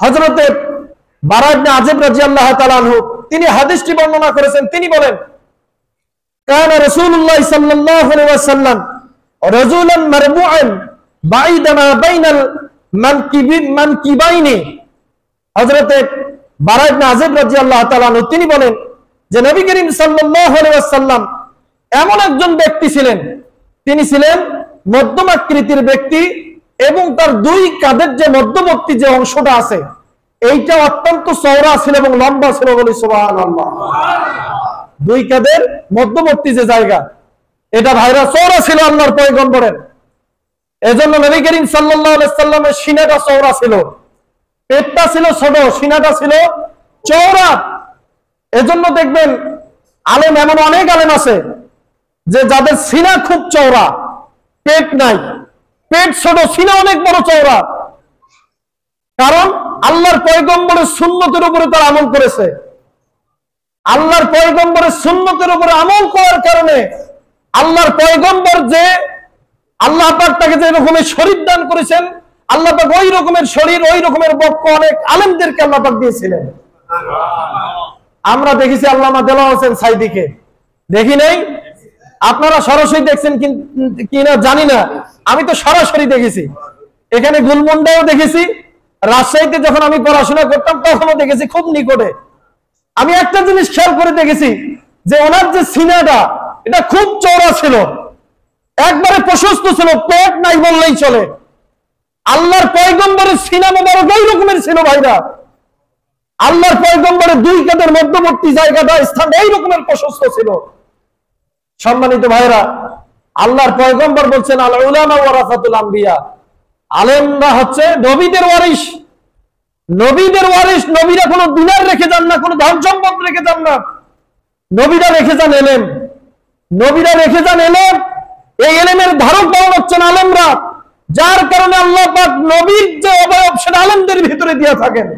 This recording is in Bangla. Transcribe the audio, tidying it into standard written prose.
হযরতে বারা ইবনে আযিব রাদিয়াল্লাহু তাআলা আনহু তিনি হাদিসটি বর্ণনা করেছেন। তিনি বলেন, কানা রাসূলুল্লাহ সাল্লাল্লাহু আলাইহি ওয়াসাল্লাম রাজুলান মারবুআন বাইদামা বাইনাল মানকিবাইনি। হযরতে বারা ইবনে আযিব রাদিয়াল্লাহু তাআলা আনহু তিনি বলেন যে নবী করিম সাল্লাল্লাহু আলাইহি ওয়াসাল্লাম এমন একজন ব্যক্তি ছিলেন, তিনি ছিলেন মধ্যম আকৃতির ব্যক্তি এবং তার দুই কাঁধের যে মধ্যবর্তী যে অংশটা আছে এইটা অত্যন্ত চওড়া ছিল এবং লম্বা ছিল। বলি সুবহানাল্লাহ। দুই কাঁধের মধ্যবর্তী যে জায়গা এটা ভাইরা চওড়া ছিল আল্লাহর পয়গম্বরের। এজন্য নবী করিম সাল্লাল্লাহু আলাইহি সাল্লামের সিনাটা চওড়া ছিল, পেটটা ছিল ছোট, সিনাটা ছিল চওড়া। এজন্য দেখবেন আলেম, এমন অনেক আলেম আছে যে যাদের সিনা খুব চওড়া, পেট নাই, পেট ছোট, সিনা অনেক বড় চওড়া। কারণ আল্লাহর পয়গম্বরের সুন্নতের উপরে তারা আমল করেছে। আল্লাহর পয়গম্বরের সুন্নতের উপরে আমল করার কারণে আল্লাহর পয়গম্বর যে আল্লাহ পাক তাকে যে রকমের শরীর দান করেছেন, আল্লাহ পাক ওই রকমের শরীর, ওই রকমের বক্ষ অনেক আলেমদেরকে আল্লাহ পাক দিয়েছিলেন। আমরা দেখেছি আল্লামা দেলোয়ার হোসেন সাইদিকে, দেখি নাই? আপনারা সরাসরি দেখছেন কিনা জানি না, আমি তো সরাসরি দেখেছি। এখানে গুলমন্ডাও দেখেছি, রাজশাহীতে যখন আমি পড়াশোনা করতাম তখনও দেখেছি খুব নিকটে। আমি একটা জিনিস খেয়াল করে দেখেছি যে ওনার যে সিনাটা এটা খুব চওড়া ছিল, একবারে প্রশস্ত ছিল, পেট নাই বললেই চলে। আল্লাহর পয়গম্বরের সিনা মোবারক ওই রকমের ছিল ভাইরা। আল্লাহর পয়গম্বরের দুই কাঁধের মধ্যবর্তী জায়গাটা স্থান এই রকমের প্রশস্ত ছিল। সম্মানিত ভাইরা, আল্লাহর পয়গম্বর বলছেন আল উলামা ওয়ারাসাতুল আম্বিয়া, আলেমরা হচ্ছে নবীদের ওয়ারিস। নবীদের ওয়ারিস, নবীরা কোনো দিনার রেখে যান না, কোনো ধন সম্পদ রেখে যান না, নবীরা রেখে যান এলেম। নবীরা রেখে যান এলেম। এই এলেমের ধারক বাহক হচ্ছেন আলেমরা, যার কারণে আল্লাহ পাক নবীর যে অবয়ব সেটা আলেমদের ভিতরে দিয়ে থাকেন।